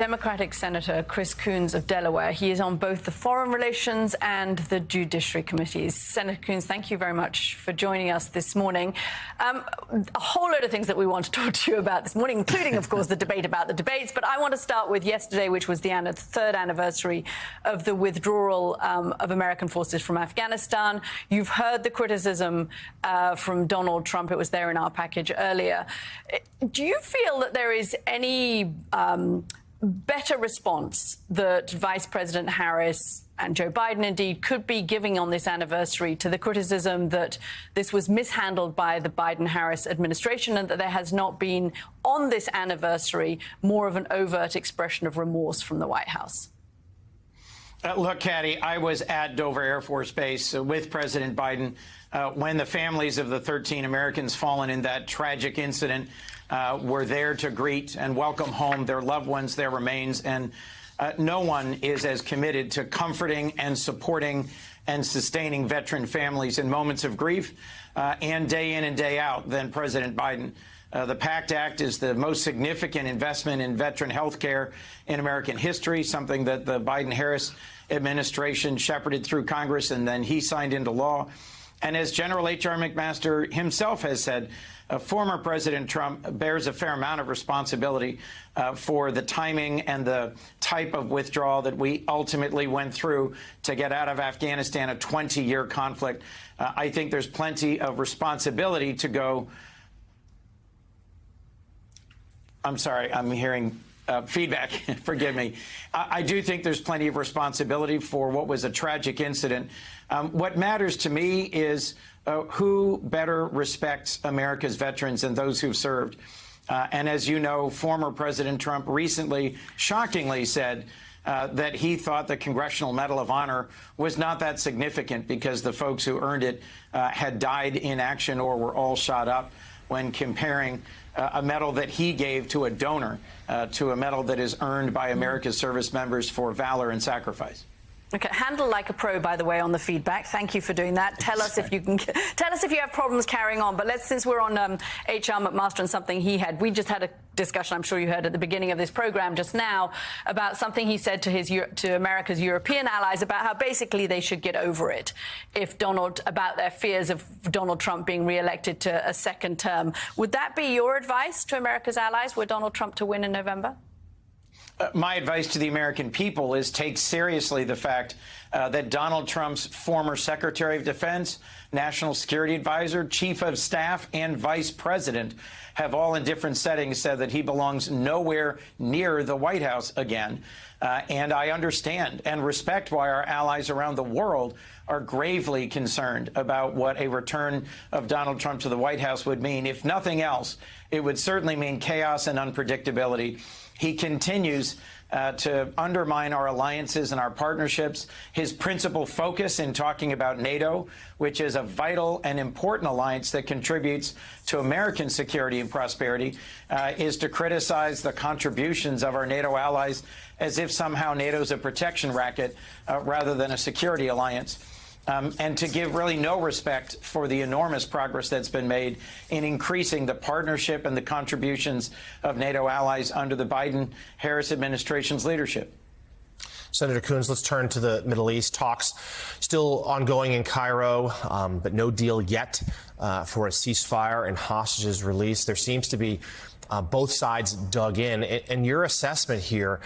Democratic Senator Chris Coons of Delaware. He is on both the Foreign Relations and the Judiciary Committees. Senator Coons, thank you very much for joining us this morning. A whole load of things that we want to talk to you about this morning, including, of course, the debate about the debates. But I want to start with yesterday, which was the third anniversary of the withdrawal of American forces from Afghanistan. You've heard the criticism from Donald Trump. It was there in our package earlier. Do you feel that there is any better response that Vice President Harris and Joe Biden, indeed, could be giving on this anniversary to the criticism that this was mishandled by the Biden-Harris administration and that there has not been, on this anniversary, more of an overt expression of remorse from the White House? Look, Katie, I was at Dover Air Force Base with President Biden when the families of the 13 Americans fallen in that tragic incident were there to greet and welcome home their loved ones, their remains. And no one is as committed to comforting and supporting and sustaining veteran families in moments of grief and day in and day out than President Biden. The PACT Act is the most significant investment in veteran health care in American history, something that the Biden-Harris administration shepherded through Congress and then he signed into law. And as General H.R. McMaster himself has said, former President Trump bears a fair amount of responsibility for the timing and the type of withdrawal that we ultimately went through to get out of Afghanistan, a 20-year conflict. I think there's plenty of responsibility to go. I'm sorry, I'm hearing feedback. Forgive me. I do think there's plenty of responsibility for what was a tragic incident. What matters to me is who better respects America's veterans than those who've served. And as you know, former President Trump recently, shockingly, said that he thought the Congressional Medal of Honor was not that significant because the folks who earned it had died in action or were all shot up, when comparing a medal that he gave to a donor to a medal that is earned by America's service members for valor and sacrifice. Okay, handle like a pro, by the way, on the feedback. Thank you for doing that. Tell us if you can. Tell us if you have problems carrying on. But since we're on H.R. McMaster and something he had, we just had a discussion, I'm sure you heard at the beginning of this program just now, about something he said to America's European allies about how basically they should get over it about their fears of Donald Trump being re-elected to a second term. Would that be your advice to America's allies were Donald Trump to win in November? My advice to the American people is take seriously the fact that Donald Trump's former Secretary of Defense, National Security Advisor, Chief of Staff, and Vice President have all in different settings said that he belongs nowhere near the White House again. And I understand and respect why our allies around the world are gravely concerned about what a return of Donald Trump to the White House would mean. If nothing else, it would certainly mean chaos and unpredictability. He continues to undermine our alliances and our partnerships. His principal focus in talking about NATO, which is a vital and important alliance that contributes to American security and prosperity, is to criticize the contributions of our NATO allies as if somehow NATO is a protection racket rather than a security alliance. And to give really no respect for the enormous progress that's been made in increasing the partnership and the contributions of NATO allies under the Biden-Harris administration's leadership. Senator Coons, let's turn to the Middle East. Talks still ongoing in Cairo, but no deal yet for a ceasefire and hostages release. There seems to be both sides dug in. And your assessment here,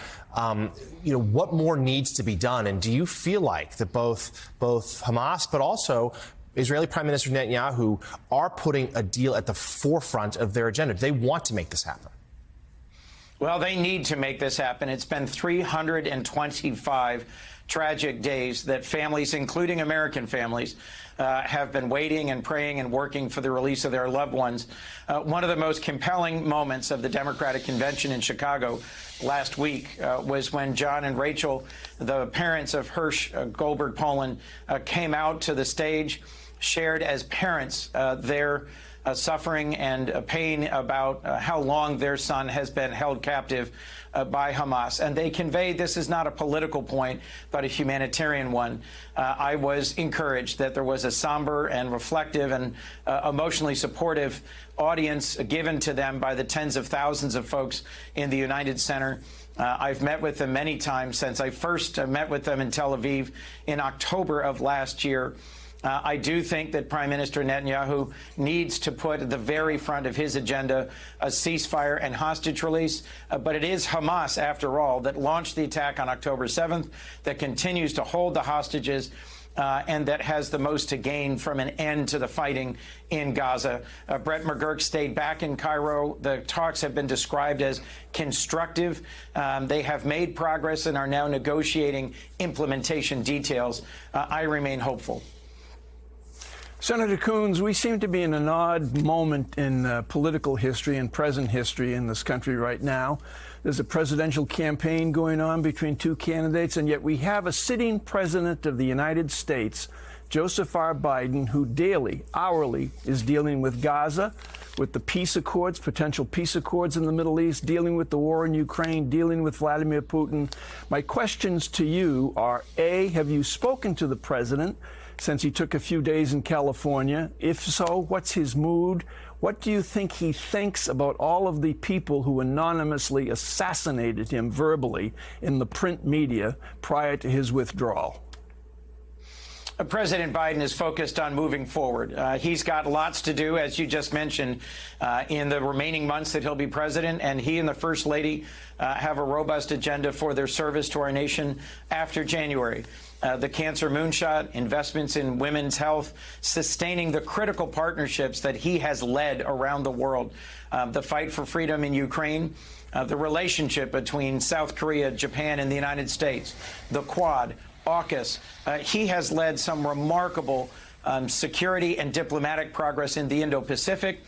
what more needs to be done? And do you feel like that both Hamas, but also Israeli Prime Minister Netanyahu are putting a deal at the forefront of their agenda? Do they want to make this happen? Well, they need to make this happen. It's been 325 tragic days that families, including American families, have been waiting and praying and working for the release of their loved ones. One of the most compelling moments of the Democratic Convention in Chicago last week was when John and Rachel, the parents of Hirsch Goldberg Poland, came out to the stage, shared as parents their suffering and pain about how long their son has been held captive by Hamas. And they conveyed this is not a political point, but a humanitarian one. I was encouraged that there was a somber and reflective and emotionally supportive audience given to them by the tens of thousands of folks in the United Center. I've met with them many times since I first met with them in Tel Aviv in October of last year. I do think that Prime Minister Netanyahu needs to put at the very front of his agenda a ceasefire and hostage release. But it is Hamas, after all, that launched the attack on October 7th, that continues to hold the hostages, and that has the most to gain from an end to the fighting in Gaza. Brett McGurk stayed back in Cairo. The talks have been described as constructive. They have made progress and are now negotiating implementation details. I remain hopeful. Senator Coons, we seem to be in an odd moment in political history and present history in this country right now. There's a presidential campaign going on between two candidates, and yet we have a sitting president of the United States, Joseph R. Biden, who daily, hourly, is dealing with Gaza, with the peace accords, potential peace accords in the Middle East, dealing with the war in Ukraine, dealing with Vladimir Putin. My questions to you are, A, have you spoken to the president since he took a few days in California? If so, what's his mood? What do you think he thinks about all of the people who anonymously assassinated him verbally in the print media prior to his withdrawal? President Biden is focused on moving forward. He's got lots to do, as you just mentioned, in the remaining months that he'll be president, and he and the First Lady have a robust agenda for their service to our nation after January. The cancer moonshot, investments in women's health, sustaining the critical partnerships that he has led around the world, the fight for freedom in Ukraine, the relationship between South Korea, Japan, and the United States, the Quad, AUKUS. He has led some remarkable security and diplomatic progress in the Indo-Pacific,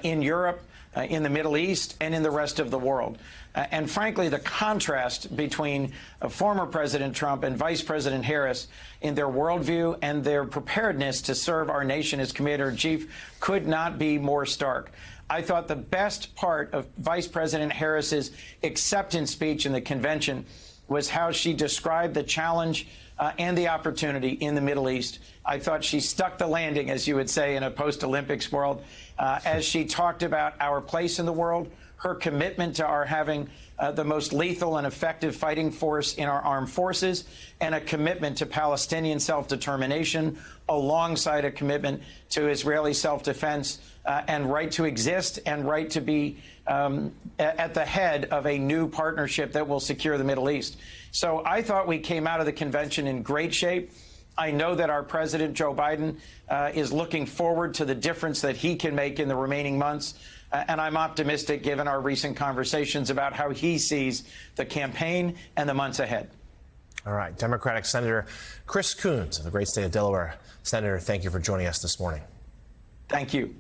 in Europe, in the Middle East, and in the rest of the world. And frankly, the contrast between former President Trump and Vice President Harris in their worldview and their preparedness to serve our nation as Commander-in-Chief could not be more stark. I thought the best part of Vice President Harris's acceptance speech in the convention was how she described the challenge and the opportunity in the Middle East. I thought she stuck the landing, as you would say, in a post-Olympics world, as she talked about our place in the world, her commitment to our having the most lethal and effective fighting force in our armed forces, and a commitment to Palestinian self-determination alongside a commitment to Israeli self-defense and right to exist and right to be at the head of a new partnership that will secure the Middle East. So I thought we came out of the convention in great shape. I know that our president, Joe Biden, is looking forward to the difference that he can make in the remaining months. And I'm optimistic, given our recent conversations, about how he sees the campaign and the months ahead. All right. Democratic Senator Chris Coons of the great state of Delaware. Senator, thank you for joining us this morning. Thank you.